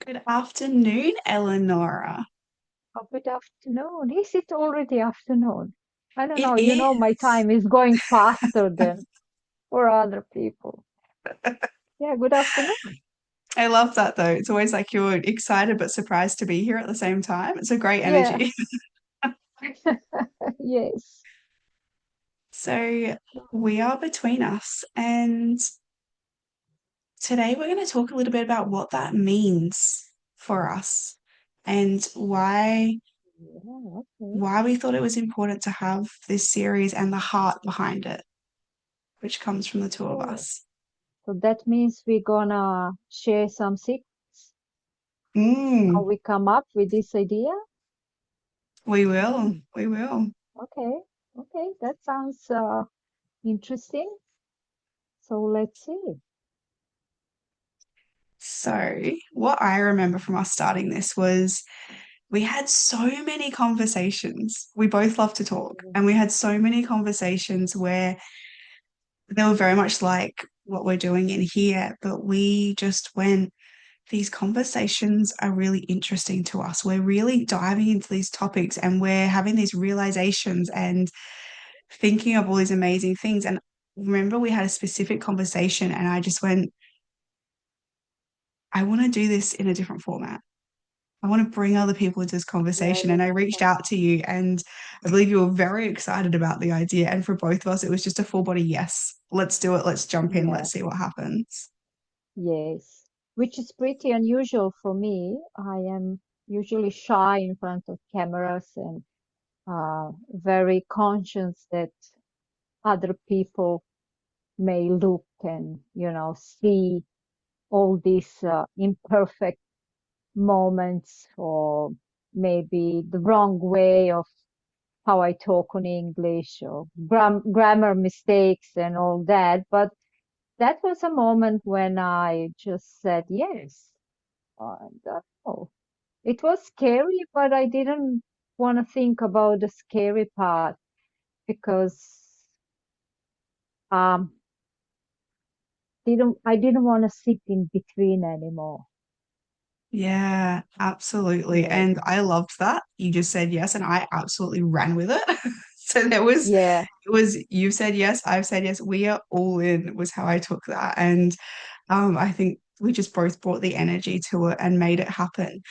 Good afternoon, Eleonora. Oh, good afternoon. Is it already afternoon? I don't It know. My is. time is going faster than for other people. Yeah, good afternoon. I love that though. It's always like you're excited but surprised to be here at the same time. It's a great Yeah, energy. yes. So we are between us, and today we're going to talk a little bit about what that means for us and Yeah, okay. why we thought it was important to have this series and the heart behind it, which comes from the two of Oh, us. so that means we're gonna share some secrets, how Mm, we come up with this idea. we will. Hmm. We will. Okay, okay, that sounds interesting. So let's see. So, what I remember from us starting this was we had so many conversations. We both love to talk, and we had so many conversations where they were very much like what we're doing in here, but we just went, these conversations are really interesting to us. We're really diving into these topics and we're having these realizations and thinking of all these amazing things. And remember, we had a specific conversation, and I just went, I want to do this in a different format. I want to bring other people into this Yeah, I conversation. And I reached remember. out to you, and I believe you were very excited about the idea. And for both of us, it was just a full body yes. Let's do it. Let's jump in. Yeah. Let's see what happens. Yes, which is pretty unusual for me. I am usually shy in front of cameras and very conscious that other people may look and, see all these imperfect moments or maybe the wrong way of how I talk on English or grammar mistakes and all that. But that was a moment when I just said yes. And, oh, it was scary, but I didn't want to think about the scary part because um didn't I didn't want to sit in between anymore. Yeah, absolutely. Yes. And I loved that. You just said yes, and I absolutely ran with it. So Yeah. it was, you said yes, I've said yes. We are all in, was how I took that. And I think we just both brought the energy to it and made it happen.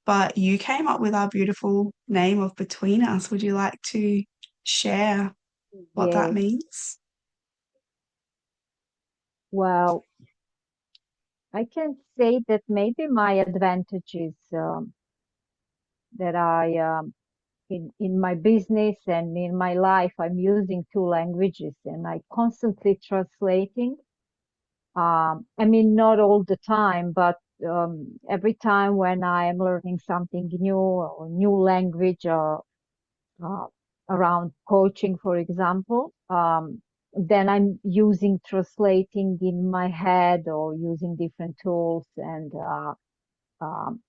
But you came up with our beautiful name of Between Us. Would you like to share what that Yes. means? Well, I can say that maybe my advantage is that I in my business and in my life I'm using two languages and I constantly translating. I mean, not all the time, but every time when I am learning something new or new language or uh, around coaching, for example, then I'm using translating in my head or using different tools. Um,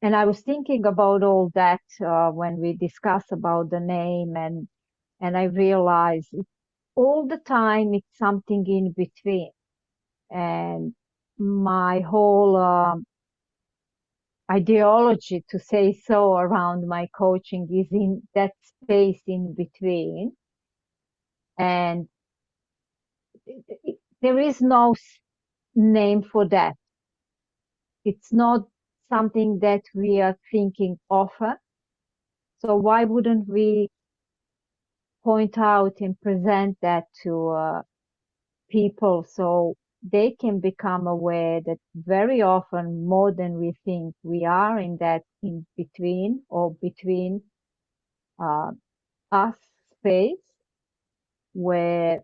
and I was thinking about all that when we discuss about the name, and I realized all the time it's something in between. And my whole ideology, to say so, around my coaching is in that space in between. And there is no name for that. It's not something that we are thinking often. So why wouldn't we point out and present that to people so they can become aware that very often, more than we think, we are in that in between or between uh, us space where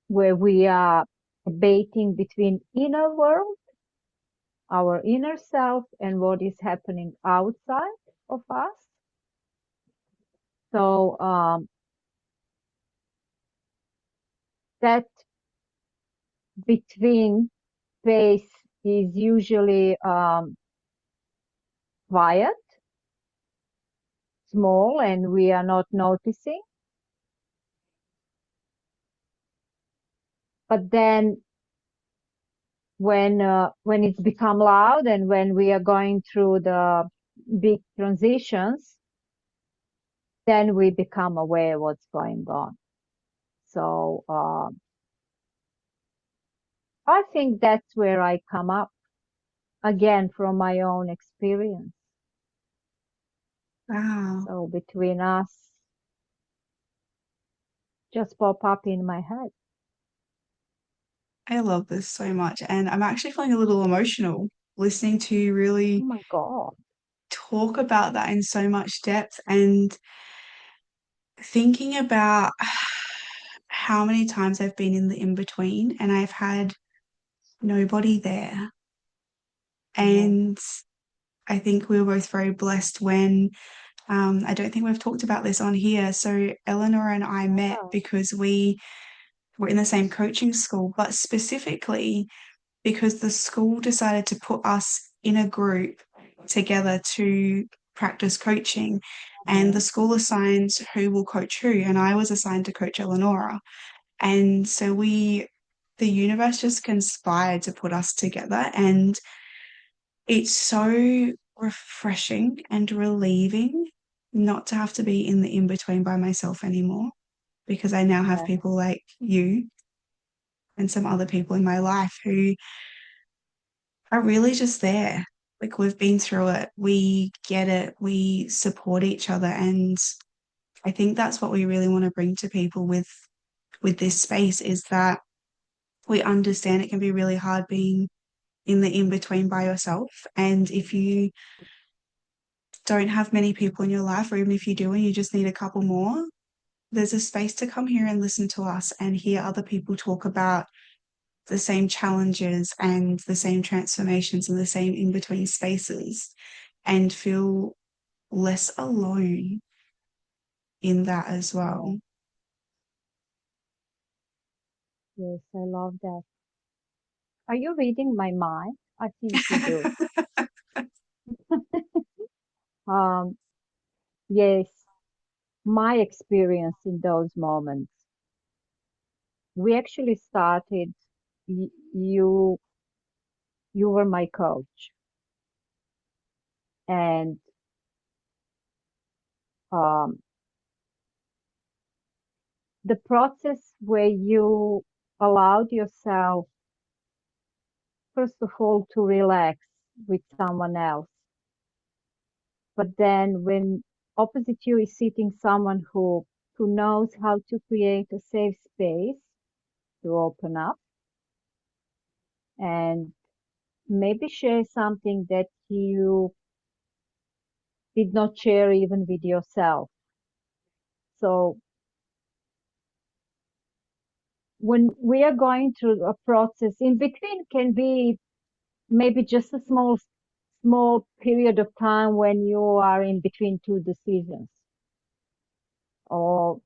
we are debating between inner world, our inner self, and what is happening outside of us. So that between space is usually quiet, small, and we are not noticing. But then when it's become loud and when we are going through the big transitions, then we become aware what's going on. So I think that's where I come up again from my own experience. Wow. So between us, just pop up in my head. I love this so much. And I'm actually feeling a little emotional listening to you Oh really my God. talk about that in so much depth and thinking about how many times I've been in the in between and I've had nobody there. Yeah. And I think we were both very blessed when I don't think we've talked about this on here. So Eleanor and I met Yeah. because we were in the same coaching school, but specifically because the school decided to put us in a group together to practice coaching. And the Mhm. school assigns who will coach who, and I was assigned to coach Eleonora. And so the universe just conspired to put us together. And it's so refreshing and relieving not to have to be in the in between by myself anymore because I now have Yeah. people like you and some other people in my life who are really just there. Like we've been through it, we get it, we support each other. And I think that's what we really want to bring to people with this space is that we understand it can be really hard being in the in between by yourself. And if you don't have many people in your life, or even if you do and you just need a couple more, there's a space to come here and listen to us and hear other people talk about the same challenges and the same transformations and the same in between spaces and feel less alone in that as Yeah. well. Yes, I love that. Are you reading my mind? I think you do. Um, yes, my experience in those moments. We actually started, you you were my coach, and um, the process where you allowed yourself, first of all, to relax with someone else, but then when opposite you is sitting someone who knows how to create a safe space to open up and maybe share something that you did not share even with yourself. So when we are going through a process, in between can be maybe just a small period of time when you are in between two decisions, or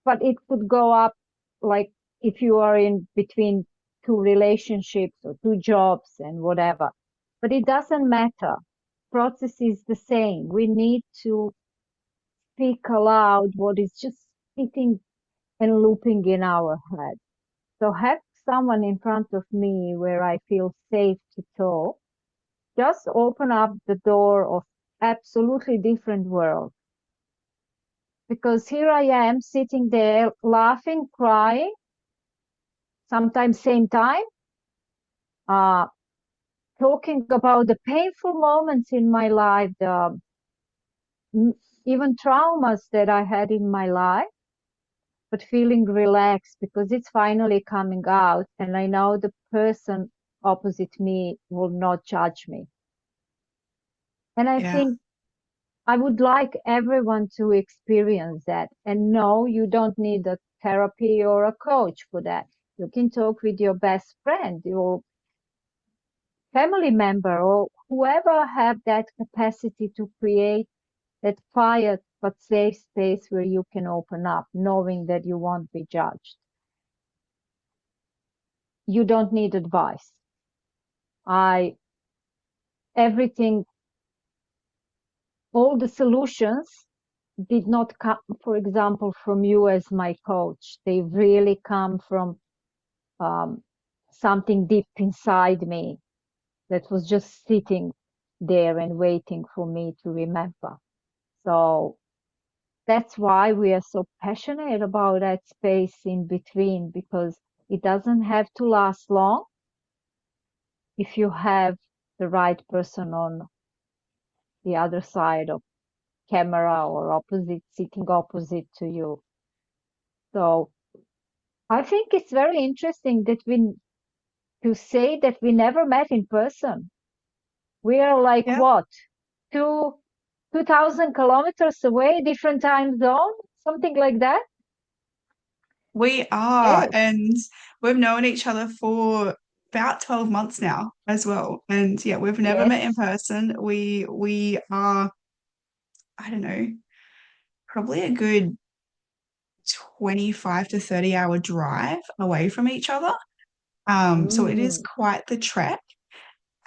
but it could go up like if you are in between two relationships or two jobs and whatever. But it doesn't matter. Process is the same. We need to speak aloud what is just sitting and looping in our head. So have someone in front of me where I feel safe to talk, just open up the door of absolutely different world. Because here I am sitting there laughing, crying, sometimes same time, uh, talking about the painful moments in my life, the even traumas that I had in my life, but feeling relaxed because it's finally coming out and I know the person opposite me will not judge me. And I Yeah, think I would like everyone to experience that. And no, you don't need a therapy or a coach for that. You can talk with your best friend, your family member, or whoever have that capacity to create that quiet but safe space where you can open up, knowing that you won't be judged. You don't need advice. I everything, all the solutions did not come, for example, from you as my coach. They really come from um, something deep inside me that was just sitting there and waiting for me to remember. So that's why we are so passionate about that space in between, because it doesn't have to last long if you have the right person on the other side of camera or opposite, sitting opposite to you. So I think it's very interesting that we to say that we never met in person. We are like Yeah, what, two 2,000 kilometers away, different time zone, something like that. we are. Yes, And we've known each other for about 12 months now as well. And yeah, we've never met in yes. person. We are, I don't know, probably a good 25 to 30-hour drive away from each other. So it is Mm, quite the trek.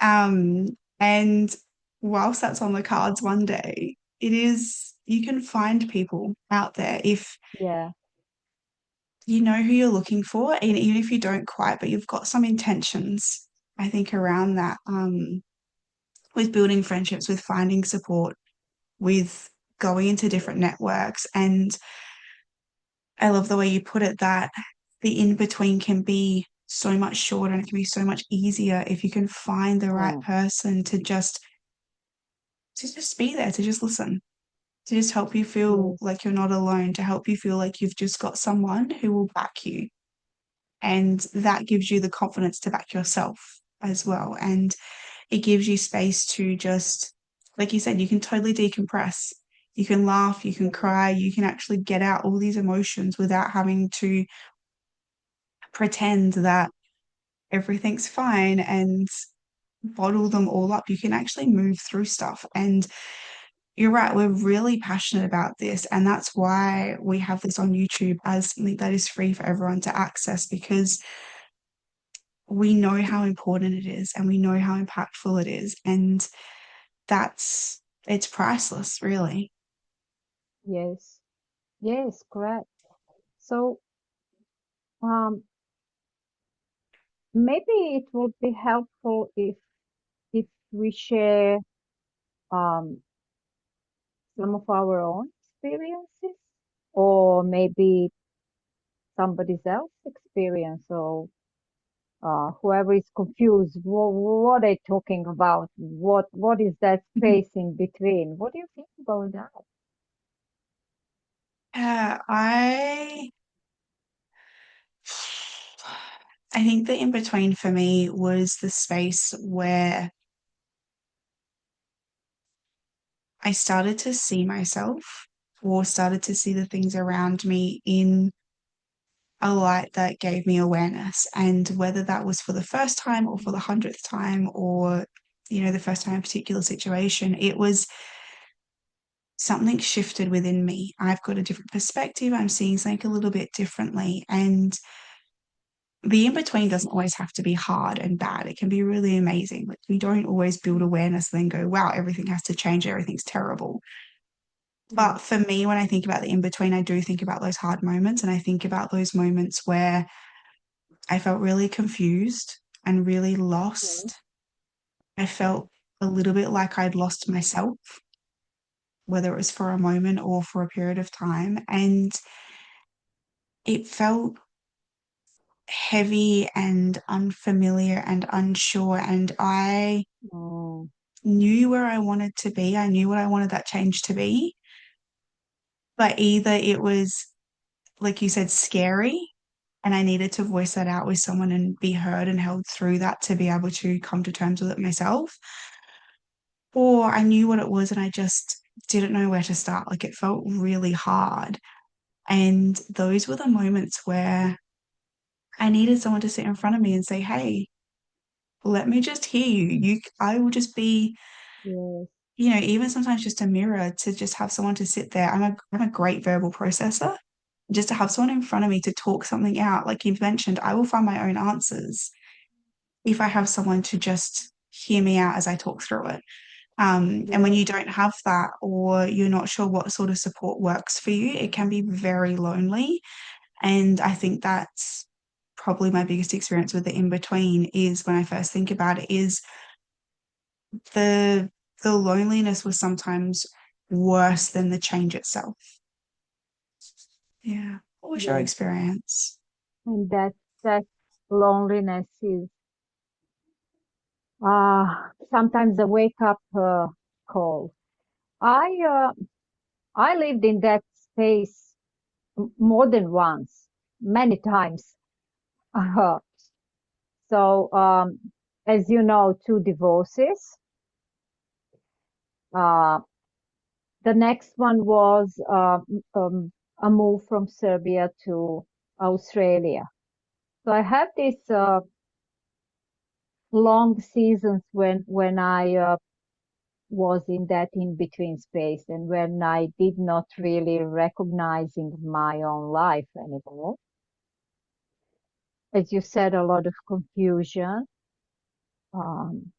Um, and whilst that's on the cards one day, you can find people out there if yeah, you know who you're looking for, and even if you don't quite, but you've got some intentions, I think, around that, with building friendships, with finding support, with going into different networks. And I love the way you put it that the in between can be so much shorter and it can be so much easier if you can find the right mm, person to just be there, to just listen, to just help you feel yes, like you're not alone, to help you feel like you've just got someone who will back you. And that gives you the confidence to back yourself as well. And it gives you space to just, like you said, you can totally decompress. You can laugh, you can yes, cry, you can actually get out all these emotions without having to pretend that everything's fine and bottle them all up. You can actually move through stuff. And you're right, we're really passionate about this. And that's why we have this on YouTube as something that is free for everyone to access, because we know how important it is and we know how impactful it is. And it's priceless, really. yes, yes, correct. So, um, maybe it would be helpful if we share um some of our own experiences, or maybe somebody else's experience, or whoever is confused, what are they talking about? What is that space in between? What do you think about that? I I think the in between for me was the space where I started to see myself, or started to see the things around me in a light that gave me awareness. And whether that was for the first time or for the 100th time, or, the first time in a particular situation, it was something shifted within me. I've got a different perspective. I'm seeing something a little bit differently. And the in between doesn't always have to be hard and bad. It can be really amazing. Like, we don't always build awareness and then go, wow, everything has to change, everything's terrible. Mm, But for me, when I think about the in between, I do think about those hard moments, and I think about those moments where I felt really confused and really mm, lost. I felt a little bit like I'd lost myself, whether it was for a moment or for a period of time. And it felt heavy and unfamiliar and unsure. And I mm, knew where I wanted to be. I knew what I wanted that change to be. But either it was, like you said, scary, and I needed to voice that out with someone and be heard and held through that to be able to come to terms with it myself. Or I knew what it was and I just didn't know where to start. Like, it felt really hard. And those were the moments where I needed someone to sit in front of me and say, hey, let me just hear you. I will just be, yes, even sometimes just a mirror, to just have someone to sit there. I'm a great verbal processor. Just to have someone in front of me to talk something out. Like you've mentioned, I will find my own answers if I have someone to just hear me out as I talk through it. And when yes, you don't have that, or you're not sure what sort of support works for you, it can be very lonely. And I think that's probably my biggest experience with the in between is when I first think about it is the the loneliness was sometimes worse than the change itself. Yeah. What was your Yes. experience? And that loneliness is sometimes a wake up call. I I lived in that space more than once, many times. Uh, so as you know, two divorces. Uh, the next one was a move from Serbia to Australia. So I have these long seasons when I was in that in between space and when I did not really recognizing my own life anymore. As you said, a lot of confusion, um,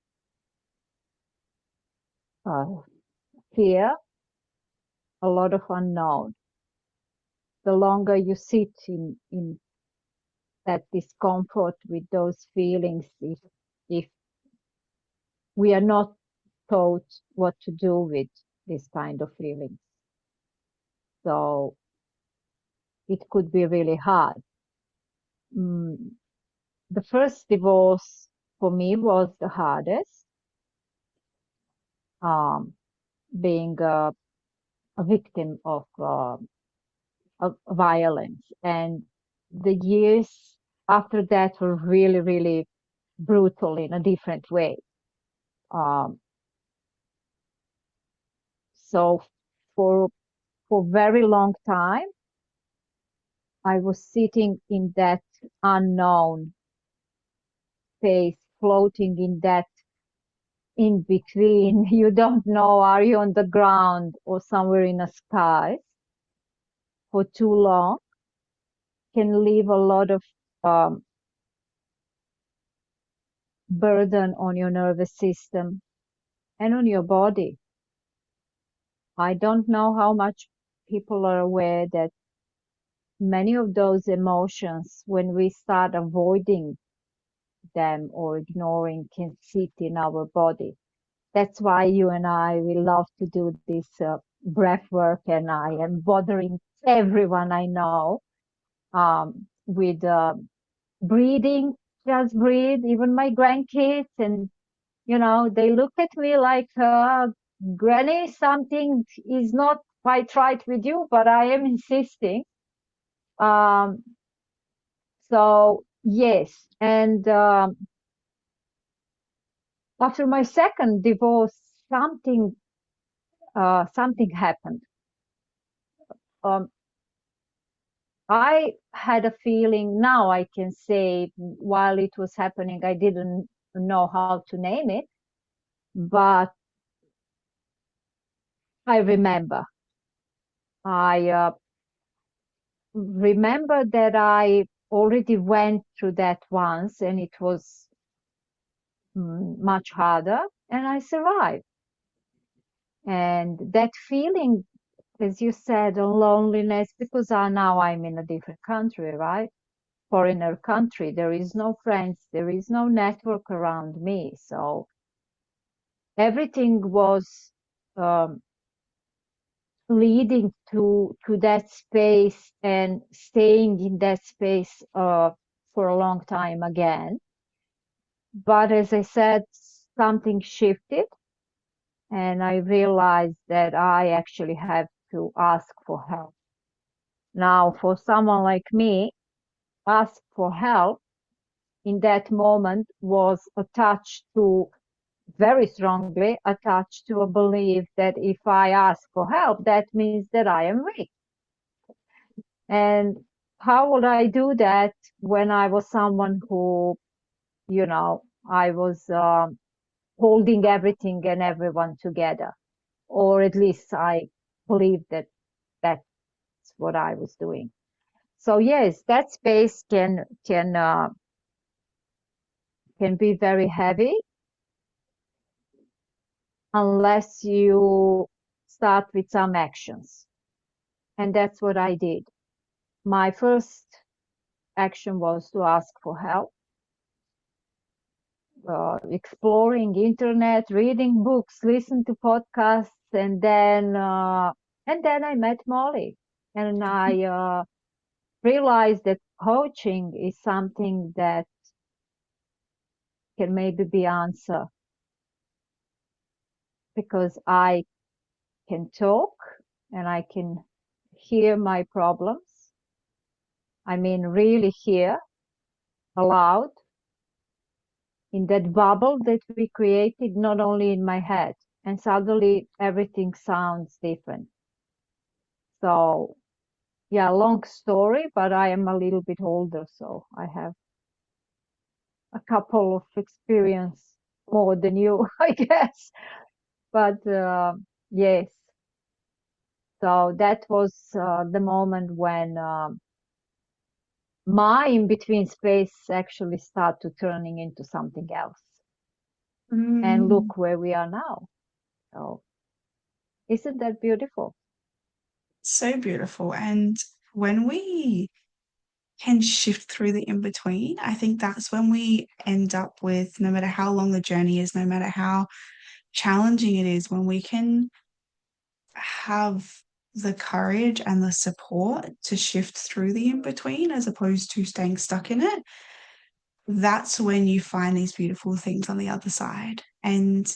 uh, fear, a lot of unknown. The longer you sit in that discomfort with those feelings, if we are not taught what to do with this kind of feelings, so it could be really hard. Mm, the first divorce for me was the hardest, um, being a victim of violence. And the years after that were really, really brutal in a different way. Um, so for very long time, I was sitting in that unknown space, floating in that in between. You don't know, are you on the ground or somewhere in the sky for too long? Can leave a lot of um, burden on your nervous system and on your body. I don't know how much people are aware that many of those emotions, when we start avoiding them or ignoring, can sit in our body. That's why you and I, we love to do this breath work, and I am bothering everyone I know with breathing, just breathe, even my grandkids. And, they look at me like, Granny, something is not quite right with you, but I am insisting. Um, so, yes. And after my second divorce, something happened. Um, I had a feeling, now I can say, while it was happening, I didn't know how to name it, but I remember. I remember that I already went through that once and it was much harder, and I survived. And that feeling, as you said, of loneliness, because now I'm in a different country, right? Foreigner country. There is no friends, there is no network around me. So everything was um, leading to that space and staying in that space for a long time again. But as I said, something shifted, and I realized that I actually have to ask for help. Now, for someone like me, ask for help in that moment was attached to, very strongly attached to, a belief that if I ask for help, that means that I am weak. And how would I do that when I was someone who, I was holding everything and everyone together, or at least I believed that that's what I was doing. So yes, that space can be very heavy unless you start with some actions. And that's what I did. My first action was to ask for help, exploring internet, reading books, listen to podcasts, and then I met Molly, and I realized that coaching is something that can maybe be answer because I can talk and I can hear my problems. I mean, really hear aloud in that bubble that we created, not only in my head. And suddenly everything sounds different. So, yeah, long story, but I am a little bit older, so I have a couple of experience more than you, I guess. But yes, so that was the moment when my in-between space actually started turning into something else. And Mm, look where we are now. So isn't that beautiful? so beautiful. And when we can shift through the in between, I think that's when we end up with, no matter how long the journey is, no matter how challenging it is, when we can have the courage and the support to shift through the in between as opposed to staying stuck in it, that's when you find these beautiful things on the other side. And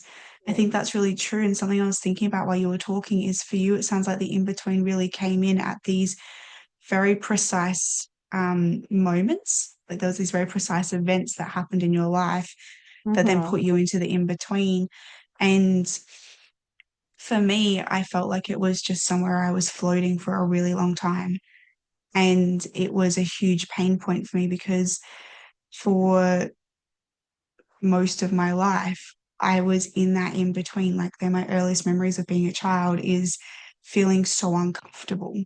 I Yes. think that's really true. And something I was thinking about while you were talking is for you, it sounds like the in between really came in at these very precise moments. Like there was these very precise events that happened in your life that then Mm-hmm. put you into the in between. And for me, I felt like it was just somewhere I was floating for a really long time. And it was a huge pain point for me because for most of my life, I was in that in between. Like, they're my earliest memories of being a child is feeling so uncomfortable,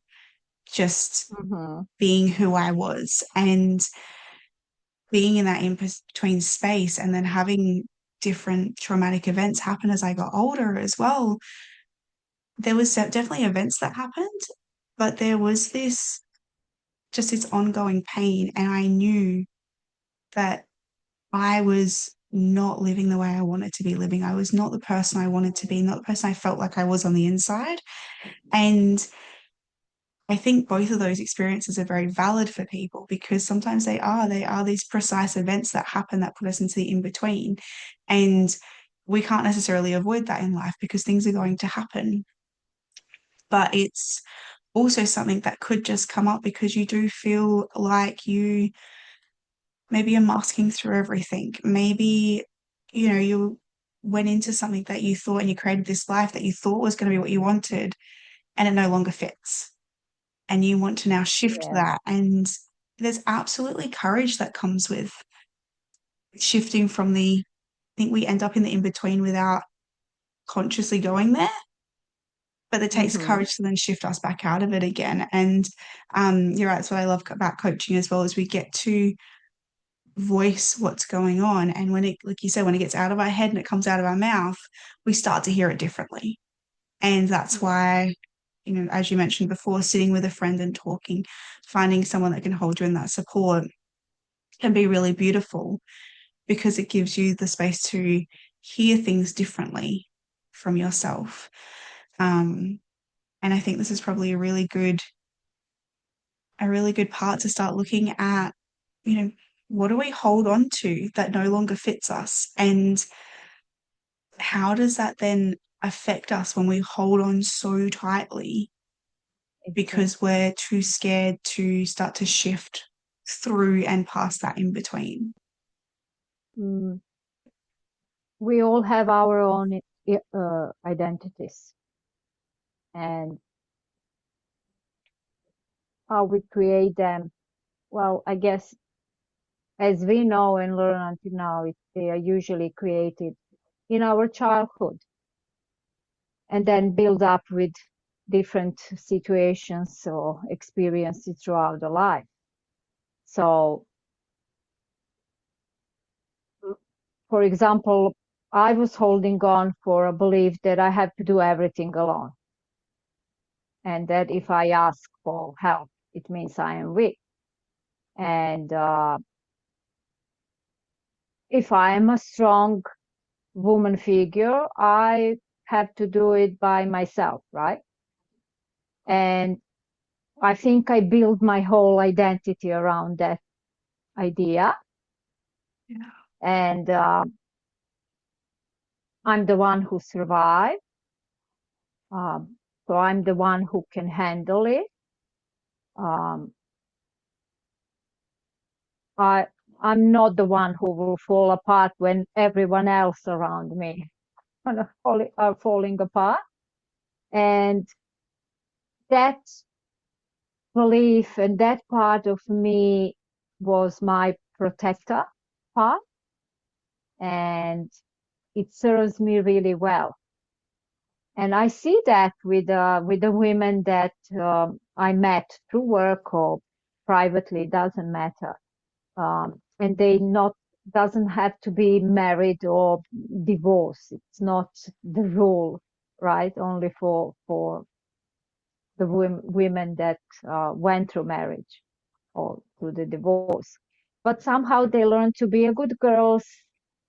just Mm-hmm. being who I was and being in that in between space and then having different traumatic events happen as I got older as well. There was definitely events that happened, but there was this just this ongoing pain. And I knew that I was not living the way I wanted to be living. I was not the person I wanted to be, not the person I felt like I was on the inside. And I think both of those experiences are very valid for people because sometimes they are these precise events that happen that put us into the in between. And we can't necessarily avoid that in life because things are going to happen. But it's also something that could just come up because you do feel like you maybe you're masking through everything. Maybe, you went into something that you thought and you created this life that you thought was going to be what you wanted and it no longer fits. And you want to now shift Yes. that. And there's absolutely courage that comes with shifting from I think we end up in the in between without consciously going there. But it takes Mm-hmm. courage to then shift us back out of it again. And you're right. That's what I love about coaching as well, is we get to voice what's going on. And when it, like you said, when it gets out of our head and it comes out of our mouth, we start to hear it differently. And that's why, as you mentioned before, sitting with a friend and talking, finding someone that can hold you in that support can be really beautiful because it gives you the space to hear things differently from yourself. Um, and I think this is probably a really good part to start looking at, you know, what do we hold on to that no longer fits us? And how does that then affect us when we hold on so tightly because Exactly. we're too scared to start to shift through and past that in between? Mm. We all have our own identities, and how we create them. Well, I guess as we know and learn until now, they are usually created in our childhood and then build up with different situations or experiences throughout the life. So, for example, I was holding on for a belief that I have to do everything alone, and that if I ask for help, it means I am weak. And if I am a strong woman figure, I have to do it by myself, right? And I think I build my whole identity around that idea. Yeah. And I'm the one who survived. So I'm the one who can handle it. Um, I, I'm not the one who will fall apart when everyone else around me are falling apart. And that belief and that part of me was my protector part. And it serves me really well. And I see that with the women that I met through work or privately, doesn't matter. And they not doesn't have to be married or divorced. It's not the rule, right? Only for the women that went through marriage or through the divorce. But somehow they learn to be a good girls,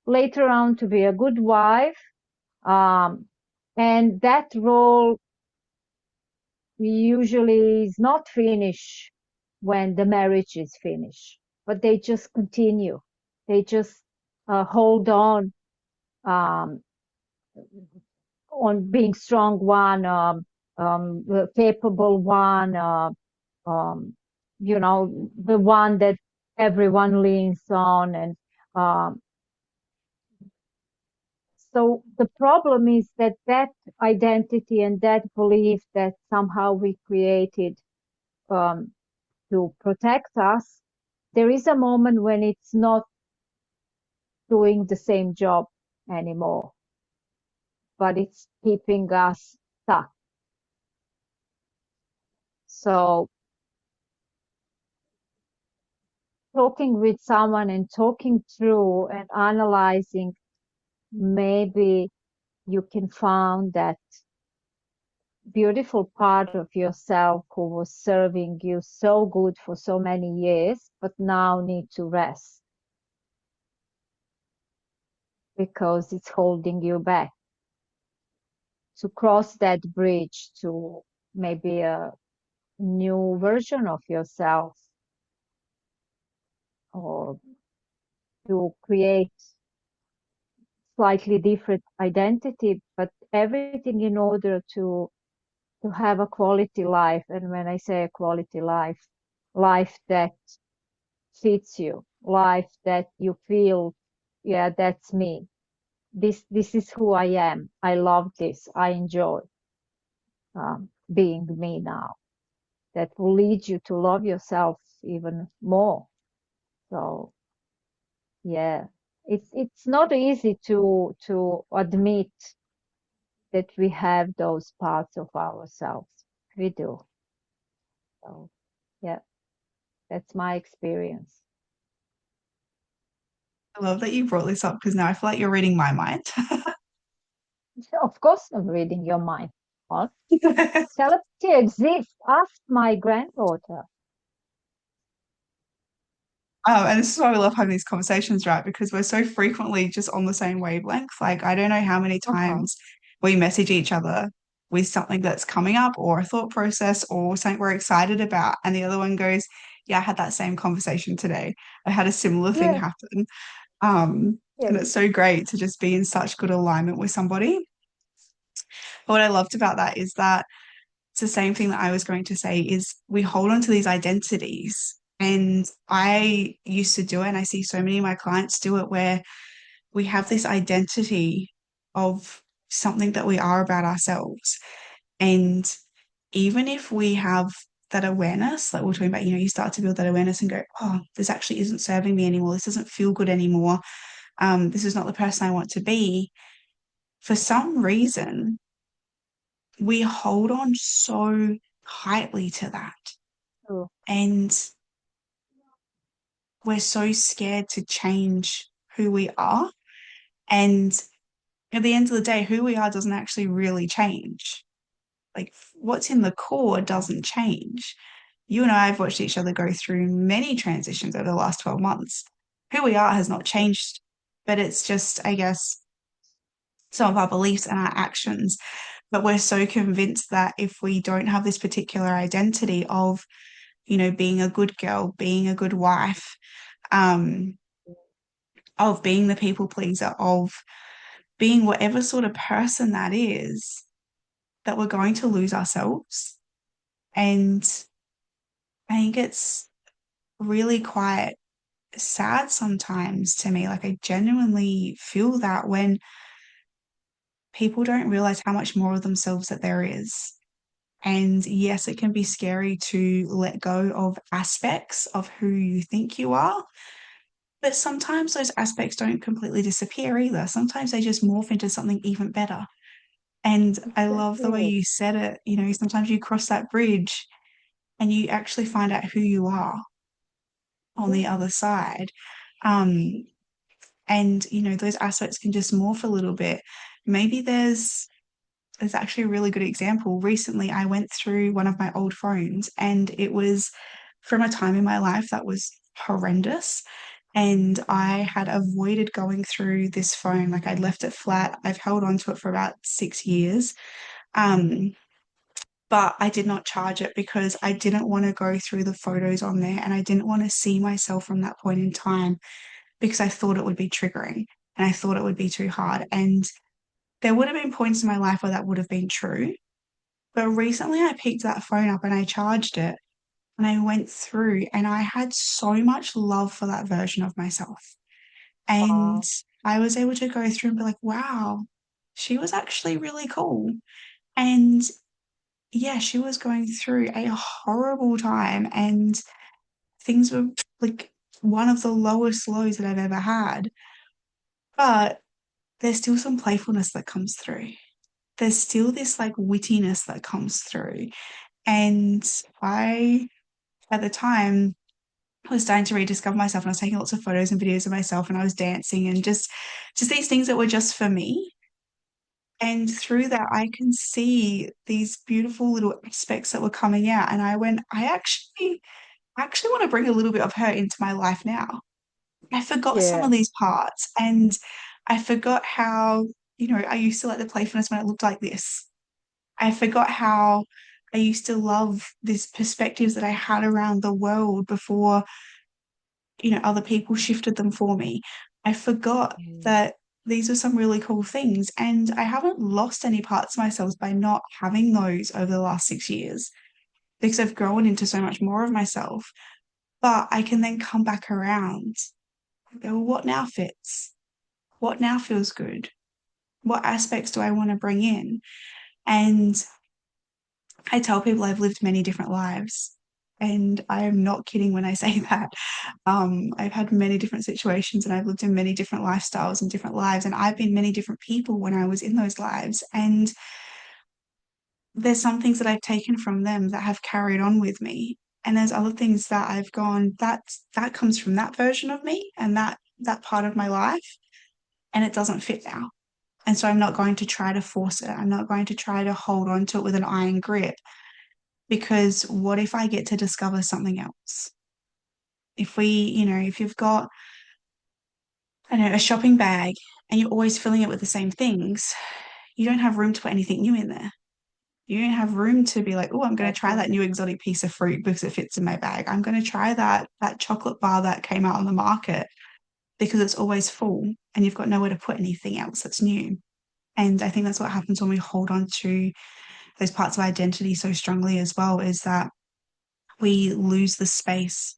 later on to be a good wife. Um, and that role usually is not finished when the marriage is finished, but they just continue. They just hold um, on being strong one, capable one, um, the one that everyone leans on. And um, so the problem is that that identity and that belief that somehow we created um, to protect us, there is a moment when it's not doing the same job anymore, but it's keeping us stuck. So talking with someone and talking through and analyzing, maybe you can find that beautiful part of yourself who was serving you so good for so many years, but now need to rest because it's holding you back. To cross that bridge to maybe a new version of yourself, or to create slightly different identity, but everything in order to have a quality life. And when I say a quality life, life that fits you, life that you feel, yeah, that's me. This is who I am. I love this. I enjoy being me now. That will lead you to love yourself even more. So yeah, it's not easy to admit that we have those parts of ourselves. We do. So yeah, that's my experience. I love that you brought this up because now I feel like you're reading my mind. Of course, I'm reading your mind. What? Telepathy exists. Ask my granddaughter. And this is why we love having these conversations, right? Because we're so frequently just on the same wavelength. Like, I don't know how many Uh-huh. times we message each other with something that's coming up or a thought process or something we're excited about. And the other one goes, yeah, I had that same conversation today. I had a similar thing Yeah. happen. And Yes. it's so great to just be in such good alignment with somebody. But what I loved about that is that it's the same thing that I was going to say is we hold on to these identities. And I used to do it, and I see so many of my clients do it where we have this identity of something that we are about ourselves. And even if we have that awareness, like we're talking about, you start to build that awareness and go, oh, this actually isn't serving me anymore. This doesn't feel good anymore. This is not the person I want to be. For some reason, we hold on so tightly to that. True. And we're so scared to change who we are. And at the end of the day, who we are doesn't actually really change. Like what's in the core doesn't change. You and I have watched each other go through many transitions over the last 12 months. Who we are has not changed, but it's just, I guess, some of our beliefs and our actions. But we're so convinced that if we don't have this particular identity of, being a good girl, being a good wife, um, of being the people pleaser, of being whatever sort of person that is, that we're going to lose ourselves. And I think it's really quite sad sometimes to me. Like, I genuinely feel that when people don't realize how much more of themselves that there is. And yes, it can be scary to let go of aspects of who you think you are, but sometimes those aspects don't completely disappear either. Sometimes they just morph into something even better. And I love the way Exactly. you said it. Sometimes you cross that bridge and you actually find out who you are on the Yeah. other side. Um, and those aspects can just morph a little bit. Maybe there's actually a really good example. Recently, I went through one of my old phones, and it was from a time in my life that was horrendous. And I had avoided going through this phone. Like, I'd left it flat. I've held on to it for about 6 years. Um, but I did not charge it because I didn't want to go through the photos on there, and I didn't want to see myself from that point in time because I thought it would be triggering and I thought it would be too hard. And there would have been points in my life where that would have been true. But recently I picked that phone up and I charged it and I went through and I had so much love for that version of myself. And Wow. I was able to go through and be like, wow, she was actually really cool. And yeah, she was going through a horrible time and things were like one of the lowest lows that I've ever had. But there's still some playfulness that comes through. There's still this like wittiness that comes through. And I, at the time, was starting to rediscover myself and I was taking lots of photos and videos of myself and I was dancing and just these things that were just for me. And through that, I can see these beautiful little aspects that were coming out. And I went, I actually want to bring a little bit of her into my life now. I forgot some Yeah. of these parts and I forgot how, I used to like the playfulness when it looked like this. I forgot how I used to love this perspectives that I had around the world before, other people shifted them for me. I forgot Mm. that these were some really cool things. And I haven't lost any parts of myself by not having those over the last 6 years because I've grown into so much more of myself. But I can then come back around. Go, well, what now fits? What now feels good? What aspects do I want to bring in? And I tell people I've lived many different lives. And I am not kidding when I say that. I've had many different situations and I've lived in many different lifestyles and different lives. And I've been many different people when I was in those lives. And there's some things that I've taken from them that have carried on with me. And there's other things that I've gone, that comes from that version of me and that part of my life. And it doesn't fit now. And so I'm not going to try to force it. I'm not going to try to hold on to it with an iron grip because what if I get to discover something else? If you've got, I don't know, a shopping bag and you're always filling it with the same things, you don't have room to put anything new in there. You don't have room to be like, oh, I'm going to try Exactly. that new exotic piece of fruit because it fits in my bag. I'm going to try that chocolate bar that came out on the market because it's always full and you've got nowhere to put anything else that's new. And I think that's what happens when we hold on to those parts of identity so strongly as well, is that we lose the space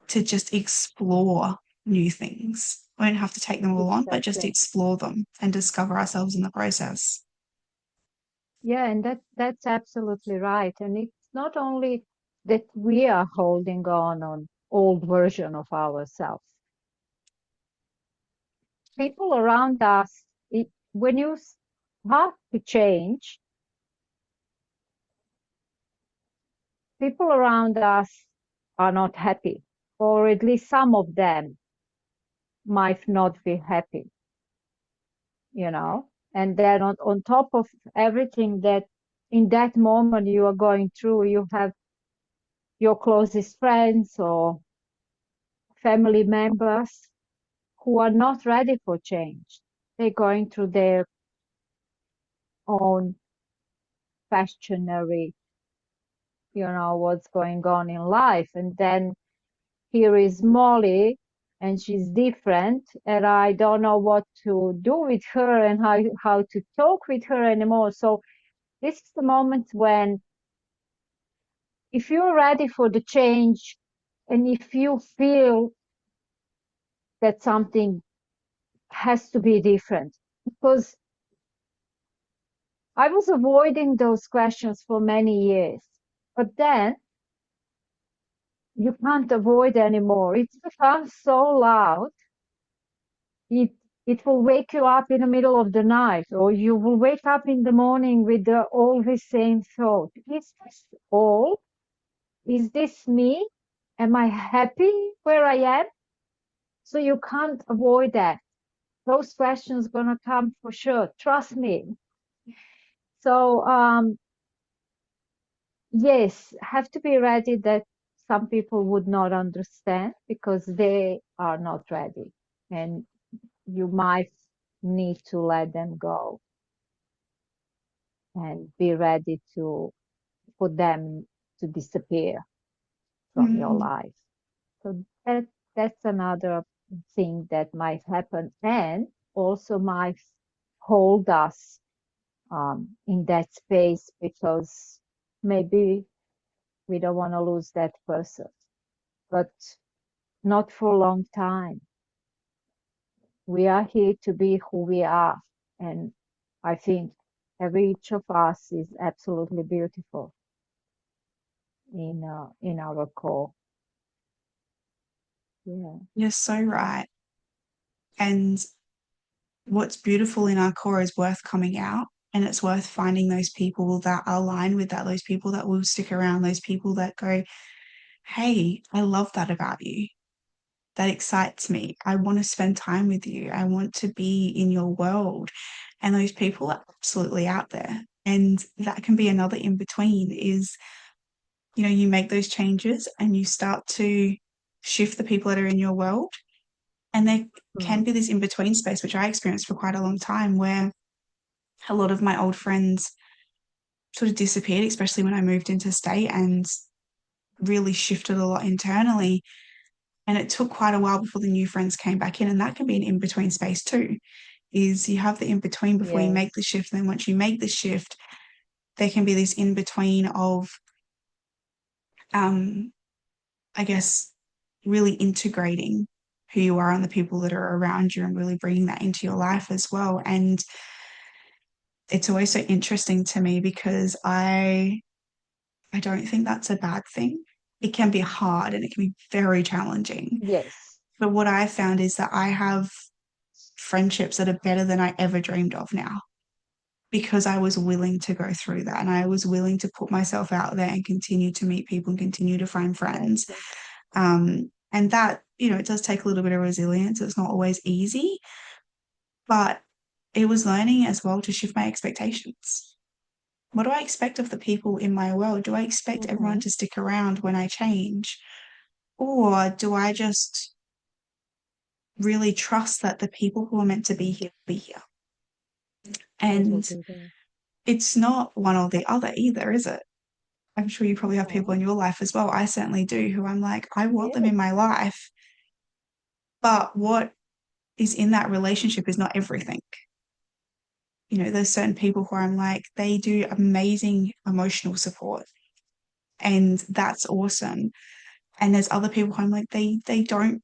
to just explore new things. We don't have to take them all on, but just Exactly. explore them and discover ourselves in the process. Yeah, and that's absolutely right. And it's not only that we are holding on old version of ourselves. People around us, when you start to change, people around us are not happy, or at least some of them might not be happy, you know. And then on top of everything that in that moment you are going through, you have your closest friends or family members who are not ready for change. They're going through their own questionary, what's going on in life. And then here is Molly, and she's different, and I don't know what to do with her and how to talk with her anymore. So this is the moment when, if you're ready for the change and if you feel that something has to be different, because I was avoiding those questions for many years, but then you can't avoid anymore. It becomes so loud. It it will wake you up in the middle of the night, or you will wake up in the morning with all the same thought. Is this all? Is this me? Am I happy where I am? So you can't avoid that. Those questions gonna come for sure. Trust me. So yes, have to be ready that some people would not understand because they are not ready, and you might need to let them go and be ready to for them to disappear from your Mm. life. So that's another thing that might happen and also might hold us in that space because maybe we don't want to lose that person, but not for a long time. We are here to be who we are. And I think every each of us is absolutely beautiful in our core. Yeah. You're so right. And what's beautiful in our core is worth coming out. And it's worth finding those people that align with that, those people that will stick around, those people that go, hey, I love that about you. That excites me. I want to spend time with you. I want to be in your world. And those people are absolutely out there. And that can be another in between is, you make those changes and you start to shift the people that are in your world. And there can Mm. be this in between space, which I experienced for quite a long time, where a lot of my old friends sort of disappeared, especially when I moved into state and really shifted a lot internally. And it took quite a while before the new friends came back in. And that can be an in between space too, is you have the in between before you make the Yes. shift. And then once you make the shift, there can be this in between of, um, I guess, really integrating who you are and the people that are around you and really bringing that into your life as well. And it's always so interesting to me because I don't think that's a bad thing. It can be hard and it can be very challenging. Yes. But what I found is that I have friendships that are better than I ever dreamed of now because I was willing to go through that and I was willing to put myself out there and continue to meet people and continue to find friends. Exactly. And that, it does take a little bit of resilience. It's not always easy, but it was learning as well to shift my expectations. What do I expect of the people in my world? Do I expect everyone Mm-hmm. to stick around when I change? Or do I just really trust that the people who are meant to be here will be here? It will And be there. it's not one or the other either, is it? I'm sure you probably have people No. in your life as well. I certainly do who I'm like, I want them in my Yes. life, but what is in that relationship is not everything. There's certain people who I'm like, they do amazing emotional support, and that's awesome. And there's other people who I'm like, they don't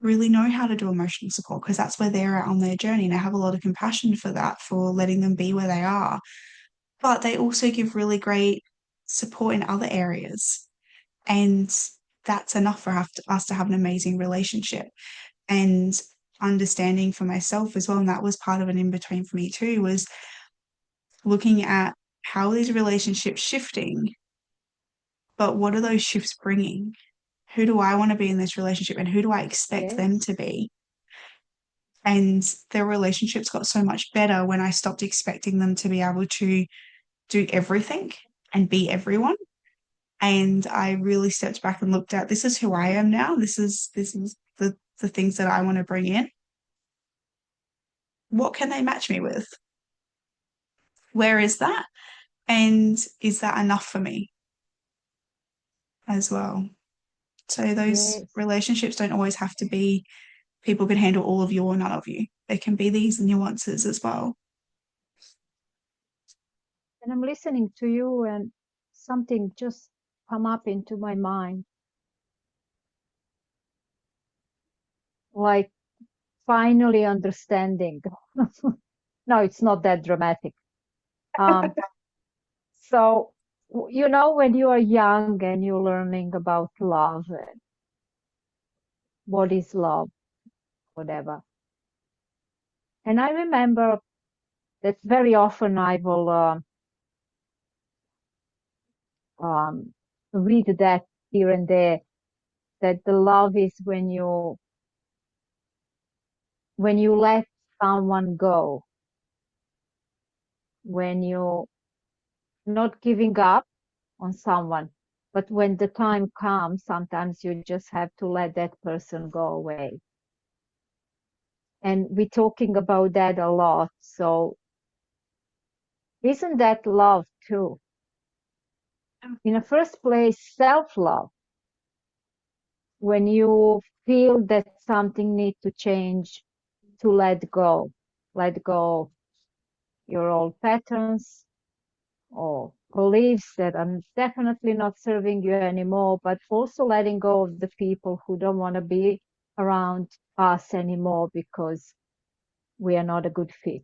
really know how to do emotional support because that's where they're at on their journey. And I have a lot of compassion for that, for letting them be where they are. But they also give really great support in other areas. And that's enough for us to have an amazing relationship. And understanding for myself as well. And that was part of an in between for me too, was looking at how are these relationships shifting, but what are those shifts bringing? Who do I want to be in this relationship and who do I expect them Yes. to be? And their relationships got so much better when I stopped expecting them to be able to do everything and be everyone. And I really stepped back and looked at this is who I am now. This is the things that I want to bring in. What can they match me with? Where is that? And is that enough for me as well? So those Yes. relationships don't always have to be people can handle all of you or none of you. There can be these nuances as well. And I'm listening to you and something just come up into my mind, like finally understanding. No, it's not that dramatic. Um, so, when you are young and you're learning about love, and what is love, whatever. And I remember that very often I will read that here and there, that the love is when you let someone go, when you're not giving up on someone, but when the time comes, sometimes you just have to let that person go away. And we're talking about that a lot. So isn't that love too? In the first place, self-love, when you feel that something needs to change, to let go your old patterns or beliefs that are definitely not serving you anymore, but also letting go of the people who don't want to be around us anymore because we are not a good fit.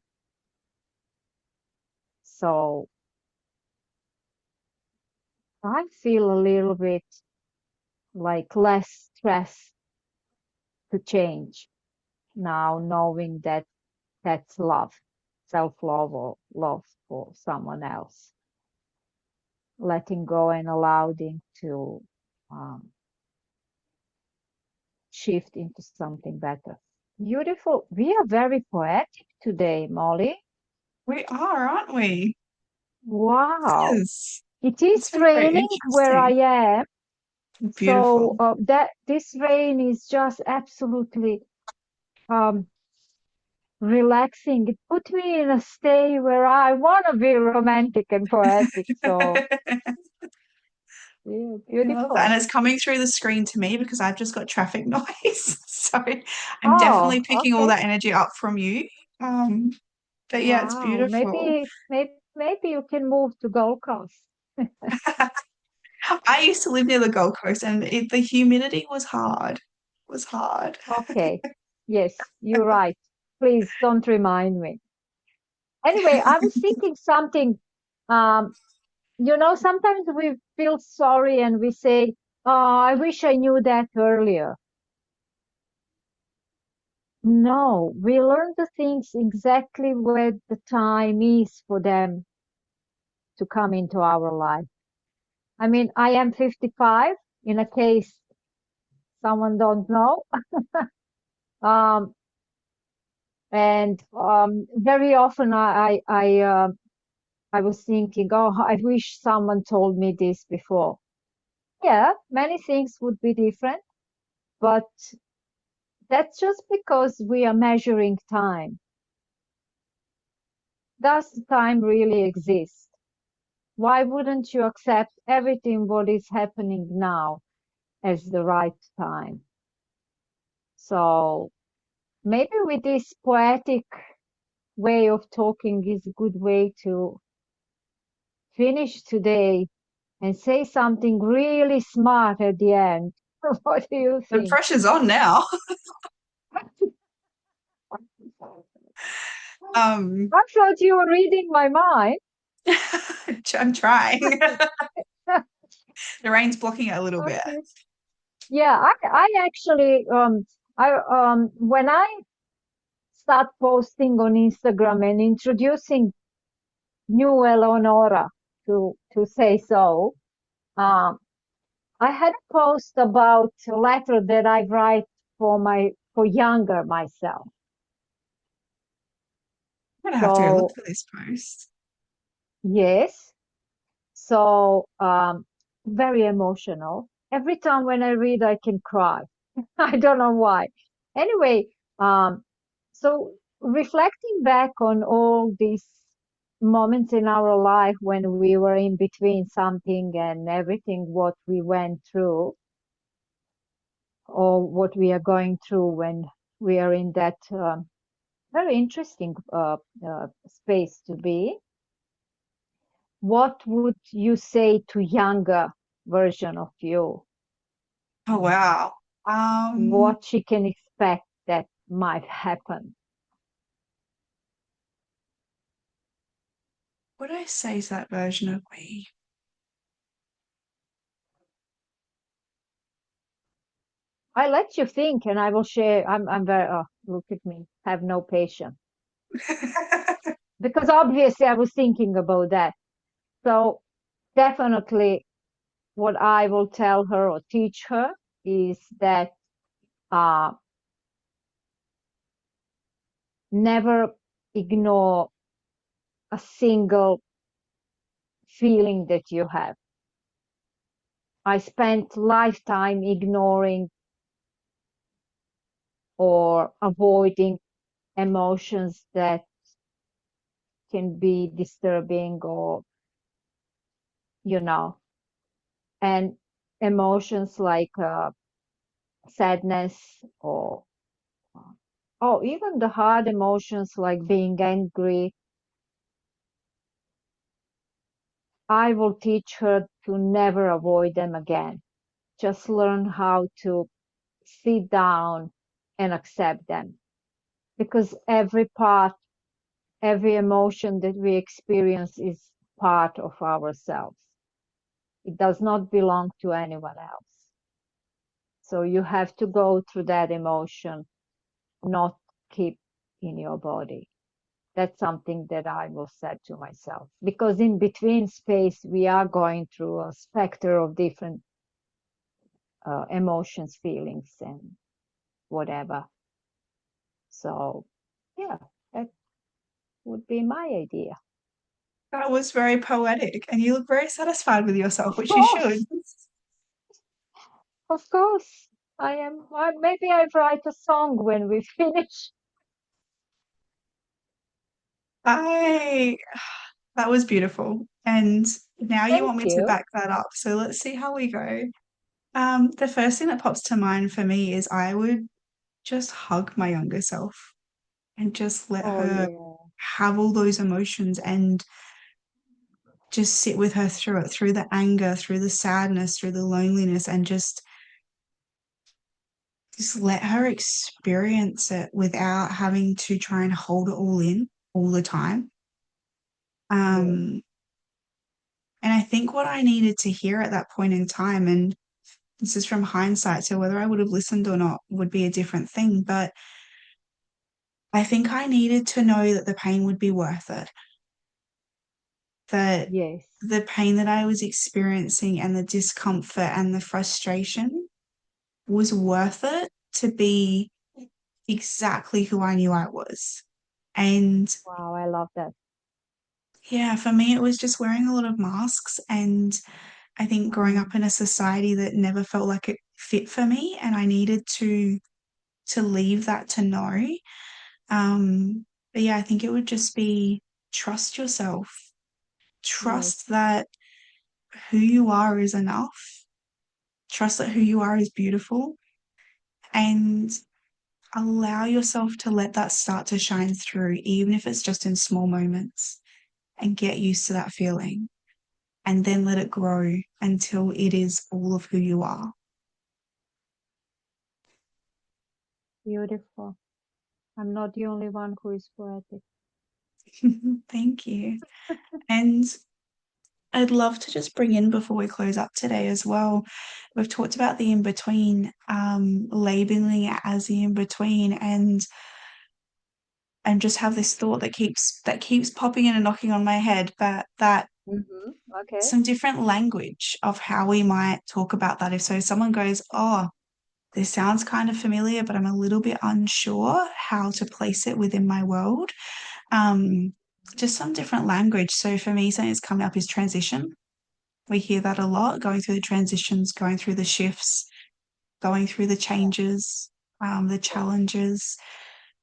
So I feel a little bit like less stress to change now, knowing that that's love, self-love or love for someone else, letting go and allowing to um, shift into something better. Beautiful. We are very poetic today, Molly. We are, aren't we? Wow. Yes. It It's is been very raining where I interesting. am. So Beautiful. that this rain is just absolutely um, relaxing. It put me in a state where I want to be romantic and poetic. So yeah, I love that. And beautiful. it's coming through the screen to me because I've just got traffic noise. So I'm Oh, definitely picking all okay. that energy up from you. But yeah, it's Wow. beautiful. Maybe you can move to Gold Coast. I used to live near the Gold Coast and the humidity was hard. It was hard. Okay. Yes, you're right. Please don't remind me. Anyway, I was thinking something. Um, sometimes we feel sorry and we say, "Oh, I wish I knew that earlier." No, we learn the things exactly where the time is for them to come into our life. I mean, I am 55 in a case someone don't know. Um, and very often I was thinking, oh, I wish someone told me this before. Yeah, many things would be different, but that's just because we are measuring time. Does time really exist? Why wouldn't you accept everything what is happening now as the right time? So maybe with this poetic way of talking is a good way to finish today and say something really smart at the end. What do you The think? pressure's on now. Um, I thought you were reading my mind. I'm trying. The rain's blocking it a little bit. Okay. Yeah, I actually I when I start posting on Instagram and introducing new Eleonora to say so, um, I had a post about a letter that I write for younger myself. I'm gonna have to go look So for this post. yes, so very emotional. Every time when I read, I can cry. I don't know why. Anyway, so reflecting back on all these moments in our life when we were in between something and everything, what we went through or what we are going through when we are in that very interesting space to be. What would you say to younger version of you? Oh, wow. What she can expect that might happen? What do I say to that version of me? I let you think and I will share. I'm very, oh, look at me, have no patience. Because obviously I was thinking about that. So definitely what I will tell her or teach her is that uh, never ignore a single feeling that you have. I spent lifetime ignoring or avoiding emotions that can be disturbing or, you know, and emotions like sadness or even the hard emotions like being angry. I will teach her to never avoid them again. Just learn how to sit down and accept them. Because every part, every emotion that we experience is part of ourselves. It does not belong to anyone else. So you have to go through that emotion, not keep in your body. That's something that I will say to myself. Because in between space, we are going through a specter of different emotions, feelings, and whatever. So, yeah, that would be my idea. That was very poetic, and you look very satisfied with yourself, Of which you should. course, of course. I am. Maybe I write a song when we finish. I That was beautiful. And now you Thank want me to you. back that up. So let's see how we go. The first thing that pops to mind for me is I would just hug my younger self and just let Oh, her yeah. have all those emotions and just sit with her through it, through the anger, through the sadness, through the loneliness, and just let her experience it without having to try and hold it all in all the time. Yes. Um, and I think what I needed to hear at that point in time, and this is from hindsight, so whether I would have listened or not would be a different thing, but I think I needed to know that the pain would be worth it, that Yes. the pain that I was experiencing and the discomfort and the frustration was worth it to be exactly who I knew I was. And Wow, I love that. yeah, for me, it was just wearing a lot of masks. And I think growing Mm, up in a society that never felt like it fit for me, and I needed to leave that to know. But yeah, I think it would just be trust yourself, yes. trust that who you are is enough, trust that who you are is beautiful, and allow yourself to let that start to shine through, even if it's just in small moments, and get used to that feeling. And then let it grow until it is all of who you are. Beautiful. I'm not the only one who is poetic. Thank you. And I'd love to just bring in before we close up today as well. We've talked about the in between, labeling it as the in between, and just have this thought that keeps popping in and knocking on my head, but that Okay. some different language of how we might talk about that. If so, someone goes, "Oh, this sounds kind of familiar, but I'm a little bit unsure how to place it within my world." Um, just some different language. So for me, something that's coming up is transition. We hear that a lot, going through the transitions, going through the shifts, going through the Yeah. changes, the Yeah. challenges.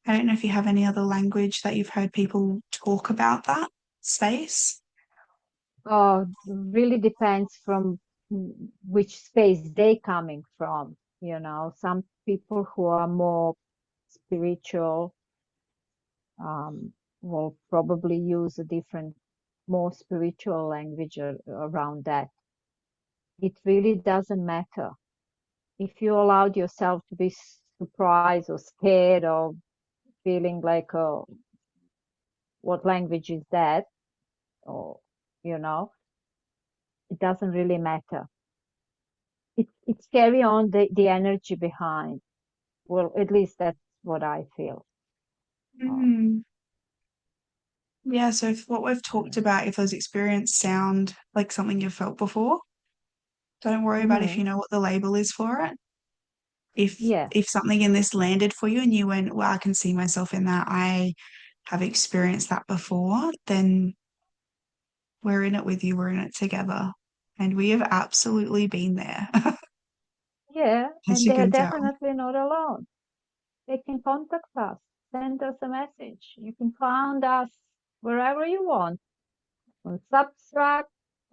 I don't know if you have any other language that you've heard people talk about that space. Really depends from which space they coming from. Some people who are more spiritual will probably use a different, more spiritual language around that. It really doesn't matter. If you allowed yourself to be surprised or scared or feeling like, oh, what language is that? Or, you know, it doesn't really matter. It's carry on the energy behind. Well, at least that's what I feel. Uh, Mm. Yeah, so if what we've talked about, if those experiences sound like something you've felt before, don't worry about if hmm you know what the label is for it. If Yeah, if something in this landed for you and you went, well, I can see myself in that, I have experienced that before, then we're in it with you, we're in it together. And we have absolutely been there, yeah, as and you they're can tell. definitely not alone. They can contact us, send us a message. You can find us wherever you want, on Substack,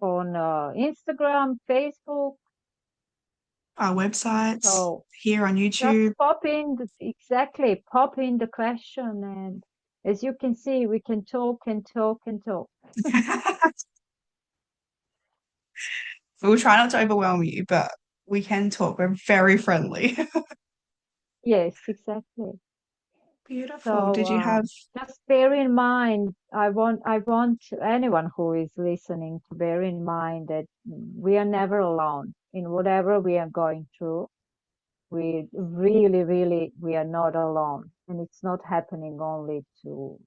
on Instagram, Facebook. Our websites So here on just YouTube. pop in the question, and as you can see, we can talk and talk and talk. We'll try not to overwhelm you, but we can talk. We're very friendly. Yes, exactly. Beautiful. So Did you have just bear in mind, I want anyone who is listening to bear in mind that we are never alone in whatever we are going through. We really, really, we are not alone. And it's not happening only to,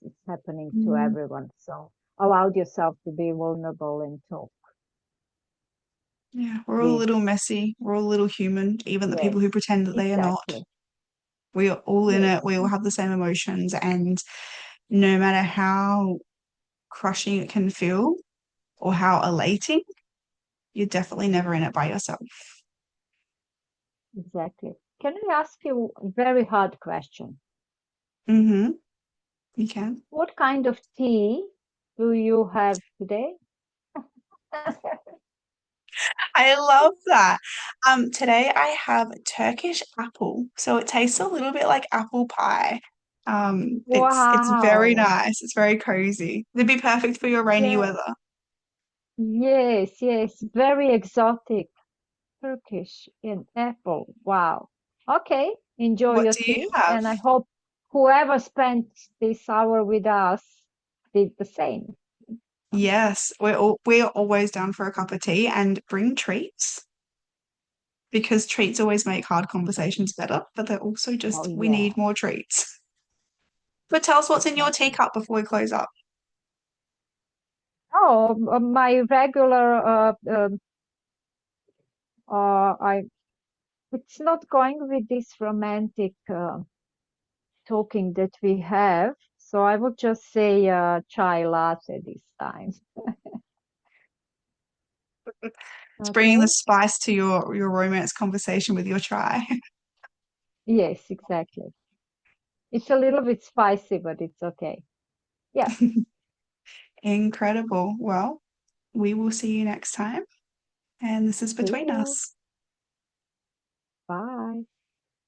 it's happening to Mm, everyone. So allow yourself to be vulnerable and talk yeah, we're all a with, little messy. We're all a little human, even the people yes, who pretend that they are not. exactly. We are all in Yes, it. We all have the same emotions. And no matter how crushing it can feel or how elating, you're definitely never in it by yourself. exactly. Can I ask you a very hard question? Mm-hmm. You can. What kind of tea do you have today? I love that. Today I have Turkish apple, so it tastes a little bit like apple pie. It's very Wow. nice. It's very cozy. It'd be perfect for your rainy Yeah. weather. Yes, yes. Very exotic. Turkish in apple. Wow. Okay. Enjoy What your do you tea. have? And I hope whoever spent this hour with us did the same. Yes, we're always down for a cup of tea and bring treats because treats always make hard conversations better, but they're also Oh, just we yeah. need more treats. But tell us what's in your Exactly. teacup before we close up. Oh, my regular, I, it's not going with this romantic, talking that we have. So I would just say chai latte this time. It's bringing Okay? the spice to your romance conversation with your chai. Yes, exactly. It's a little bit spicy, but it's okay. Yeah. Incredible. Well, we will see you next time. And this is See between you. us.